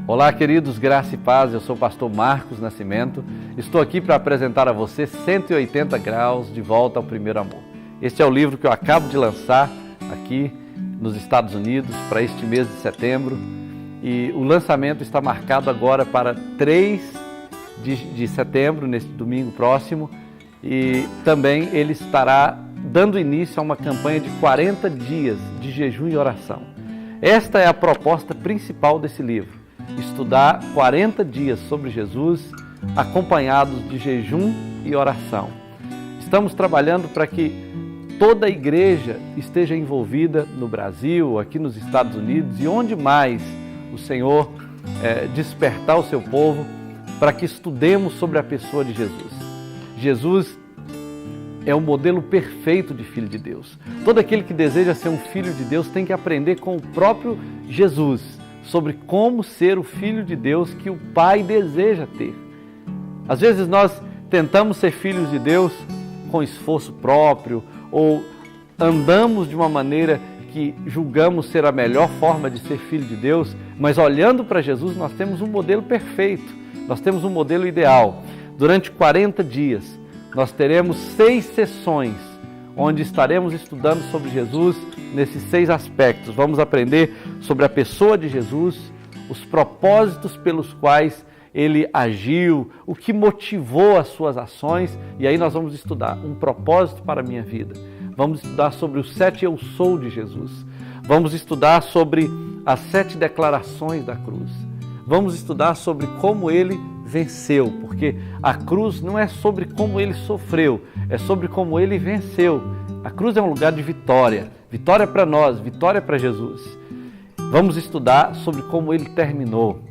Olá, queridos, graça e paz, eu sou o pastor Marcos Nascimento, estou aqui para apresentar a você 180 graus de volta ao primeiro amor. Este é o livro que eu acabo de lançar aqui nos Estados Unidos para este mês de setembro e o lançamento está marcado agora para 3 de setembro, neste domingo próximo, e também ele estará dando início a uma campanha de 40 dias de jejum e oração. Esta é a proposta principal desse livro. Estudar 40 dias sobre Jesus, acompanhados de jejum e oração. Estamos trabalhando para que toda a igreja esteja envolvida no Brasil, aqui nos Estados Unidos e onde mais o Senhor despertar o seu povo para que estudemos sobre a pessoa de Jesus. Jesus é o modelo perfeito de filho de Deus. Todo aquele que deseja ser um filho de Deus tem que aprender com o próprio Jesus sobre como ser o filho de Deus que o Pai deseja ter. Às vezes nós tentamos ser filhos de Deus com esforço próprio ou andamos de uma maneira que julgamos ser a melhor forma de ser filho de Deus, mas olhando para Jesus nós temos um modelo perfeito, nós temos um modelo ideal. Durante 40 dias nós teremos 6 sessões onde estaremos estudando sobre Jesus nesses 6 aspectos. Vamos aprender sobre a pessoa de Jesus, os propósitos pelos quais ele agiu, o que motivou as suas ações, e aí nós vamos estudar um propósito para a minha vida. Vamos estudar sobre os 7 eu sou de Jesus. Vamos estudar sobre as 7 declarações da cruz. Vamos estudar sobre como ele venceu, porque a cruz não é sobre como ele sofreu, é sobre como ele venceu. A cruz é um lugar de vitória, vitória para nós, vitória para Jesus. Vamos estudar sobre como ele terminou.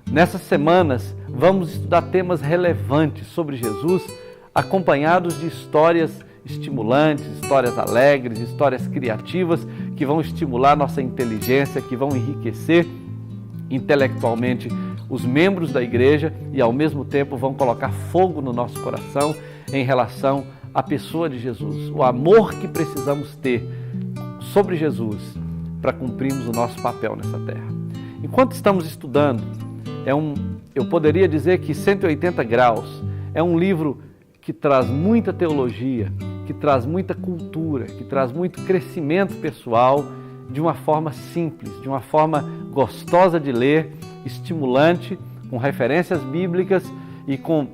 Nessas semanas, vamos estudar temas relevantes sobre Jesus, acompanhados de histórias estimulantes, histórias alegres, histórias criativas, que vão estimular nossa inteligência, que vão enriquecer intelectualmente os membros da igreja e ao mesmo tempo vão colocar fogo no nosso coração em relação à pessoa de Jesus, o amor que precisamos ter sobre Jesus para cumprirmos o nosso papel nessa terra. Enquanto estamos estudando, eu poderia dizer que 180 graus é um livro que traz muita teologia, que traz muita cultura, que traz muito crescimento pessoal de uma forma simples, de uma forma gostosa de ler, estimulante, com referências bíblicas e com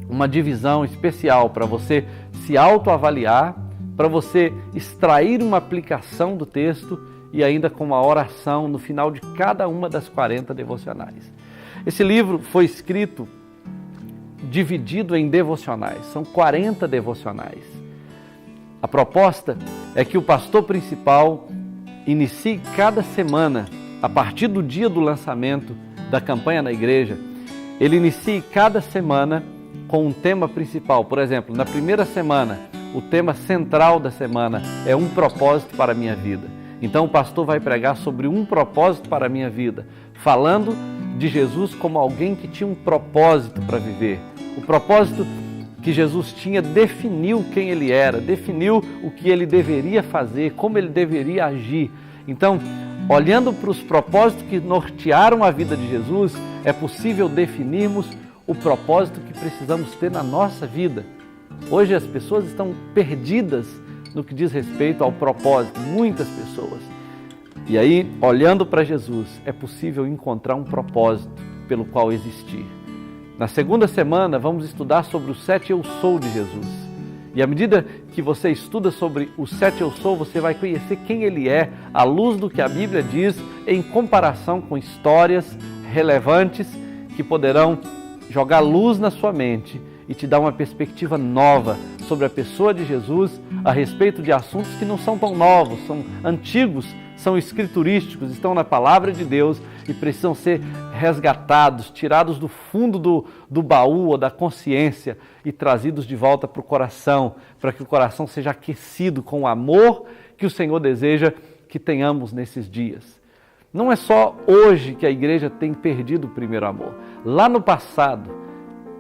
uma divisão especial para você se autoavaliar, para você extrair uma aplicação do texto e ainda com uma oração no final de cada uma das 40 devocionais. Esse livro foi escrito dividido em devocionais, são 40 devocionais. A proposta é que o pastor principal inicie cada semana, a partir do dia do lançamento da campanha na igreja, ele inicie cada semana com um tema principal. Por exemplo, na primeira semana, o tema central da semana é um propósito para a minha vida. Então o pastor vai pregar sobre um propósito para a minha vida, falando de Jesus como alguém que tinha um propósito para viver. O propósito que Jesus tinha definiu quem ele era, definiu o que ele deveria fazer, como ele deveria agir. Então, olhando para os propósitos que nortearam a vida de Jesus, é possível definirmos o propósito que precisamos ter na nossa vida. Hoje as pessoas estão perdidas no que diz respeito ao propósito, muitas pessoas. E aí, olhando para Jesus, é possível encontrar um propósito pelo qual existir. Na segunda semana, vamos estudar sobre os 7 eu sou de Jesus. E à medida que você estuda sobre os 7 eu sou, você vai conhecer quem ele é, à luz do que a Bíblia diz, em comparação com histórias relevantes que poderão jogar luz na sua mente e te dar uma perspectiva nova sobre a pessoa de Jesus a respeito de assuntos que não são tão novos, são antigos, são escriturísticos, estão na palavra de Deus e precisam ser resgatados, tirados do fundo do baú ou da consciência e trazidos de volta para o coração, para que o coração seja aquecido com o amor que o Senhor deseja que tenhamos nesses dias. Não é só hoje que a igreja tem perdido o primeiro amor. Lá no passado,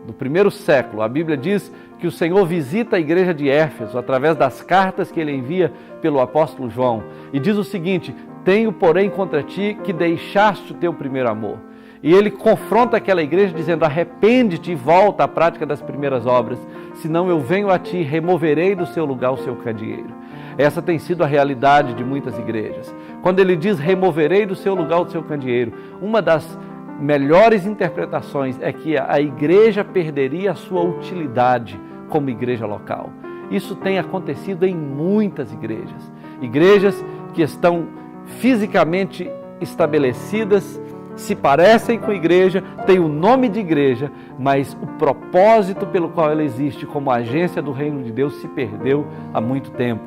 no primeiro século, a Bíblia diz que o Senhor visita a igreja de Éfeso através das cartas que ele envia pelo apóstolo João e diz o seguinte: tenho, porém, contra ti que deixaste o teu primeiro amor. E ele confronta aquela igreja dizendo: arrepende-te e volta à prática das primeiras obras, senão eu venho a ti e removerei do seu lugar o seu candeeiro. Essa tem sido a realidade de muitas igrejas. Quando ele diz removerei do seu lugar o seu candeeiro, uma das melhores interpretações é que a igreja perderia a sua utilidade como igreja local. Isso tem acontecido em muitas igrejas. Igrejas que estão fisicamente estabelecidas, se parecem com igreja, têm o nome de igreja, mas o propósito pelo qual ela existe como agência do reino de Deus se perdeu há muito tempo.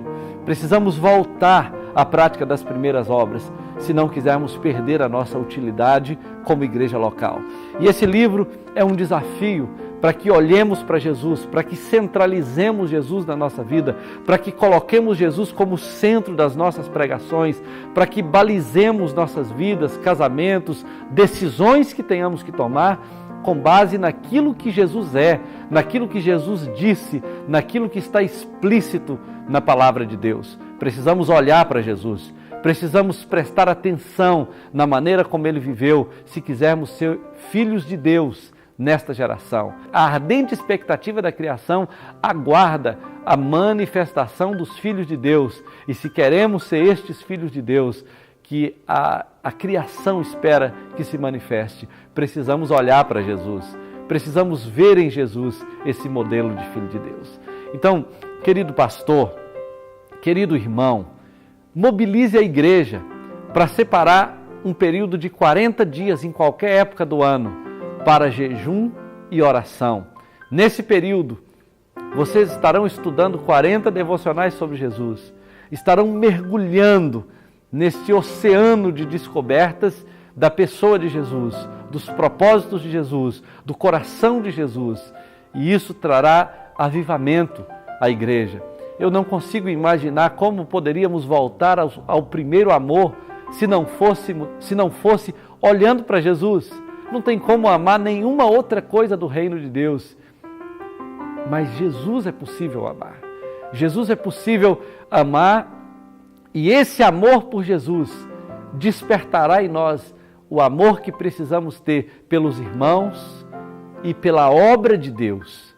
Precisamos voltar à prática das primeiras obras, se não quisermos perder a nossa utilidade como igreja local. E esse livro é um desafio para que olhemos para Jesus, para que centralizemos Jesus na nossa vida, para que coloquemos Jesus como centro das nossas pregações, para que balizemos nossas vidas, casamentos, decisões que tenhamos que tomar com base naquilo que Jesus é, naquilo que Jesus disse, naquilo que está explícito na palavra de Deus. Precisamos olhar para Jesus, precisamos prestar atenção na maneira como ele viveu, se quisermos ser filhos de Deus nesta geração. A ardente expectativa da criação aguarda a manifestação dos filhos de Deus, e se queremos ser estes filhos de Deus, que a criação espera que se manifeste, precisamos olhar para Jesus, precisamos ver em Jesus esse modelo de filho de Deus. Então, querido pastor, querido irmão, mobilize a igreja para separar um período de 40 dias em qualquer época do ano para jejum e oração. Nesse período, vocês estarão estudando 40 devocionais sobre Jesus, estarão mergulhando neste oceano de descobertas da pessoa de Jesus, dos propósitos de Jesus, do coração de Jesus, e isso trará avivamento à igreja. Eu não consigo imaginar como poderíamos voltar ao primeiro amor se não fosse olhando para Jesus. Não tem como amar nenhuma outra coisa do reino de Deus, mas Jesus é possível amar. Jesus é possível amar, e esse amor por Jesus despertará em nós o amor que precisamos ter pelos irmãos e pela obra de Deus.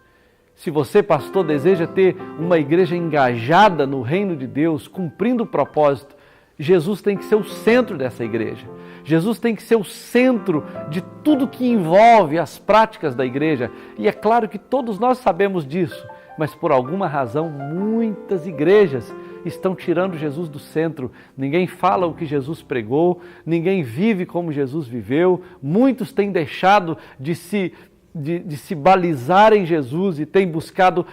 Se você, pastor, deseja ter uma igreja engajada no reino de Deus, cumprindo o propósito, Jesus tem que ser o centro dessa igreja. Jesus tem que ser o centro de tudo que envolve as práticas da igreja. E é claro que todos nós sabemos disso, mas por alguma razão muitas igrejas estão tirando Jesus do centro. Ninguém fala o que Jesus pregou, ninguém vive como Jesus viveu. Muitos têm deixado de se balizar em Jesus e têm buscado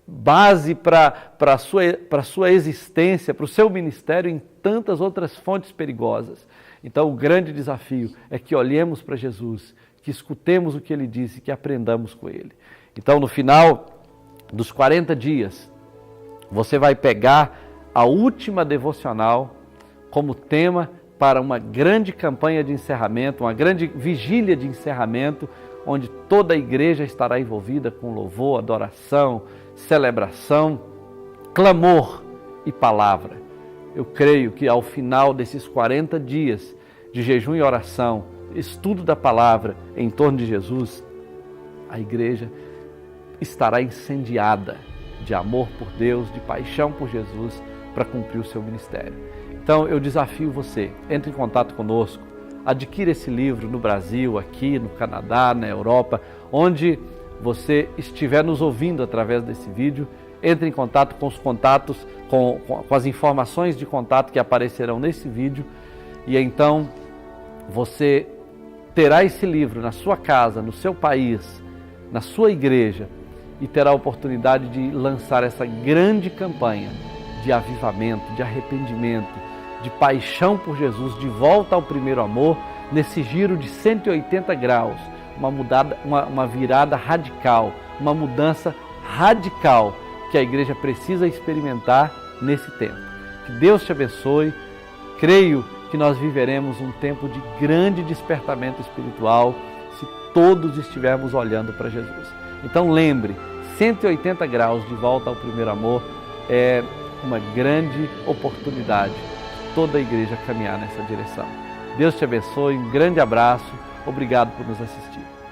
base para a sua existência, para o seu ministério em tantas outras fontes perigosas. Então o grande desafio é que olhemos para Jesus, que escutemos o que ele disse, que aprendamos com ele. Então no final dos 40 dias, você vai pegar a última devocional como tema para uma grande campanha de encerramento, uma grande vigília de encerramento, onde toda a igreja estará envolvida com louvor, adoração, celebração, clamor e palavra. Eu creio que ao final desses 40 dias de jejum e oração, estudo da palavra em torno de Jesus, a igreja estará incendiada de amor por Deus, de paixão por Jesus, para cumprir o seu ministério. Então eu desafio você, entre em contato conosco, adquira esse livro no Brasil, aqui no Canadá, na Europa, onde você estiver nos ouvindo através desse vídeo, entre em contato com os contatos, com as informações de contato que aparecerão nesse vídeo, e então você terá esse livro na sua casa, no seu país, na sua igreja, e terá a oportunidade de lançar essa grande campanha de avivamento, de arrependimento, de paixão por Jesus, de volta ao primeiro amor, nesse giro de 180 graus, uma virada radical, uma mudança radical que a igreja precisa experimentar nesse tempo. Que Deus te abençoe. Creio que nós viveremos um tempo de grande despertamento espiritual se todos estivermos olhando para Jesus. Então lembre, 180 graus de volta ao primeiro amor é uma grande oportunidade de toda a igreja caminhar nessa direção. Deus te abençoe, um grande abraço Obrigado por nos assistir.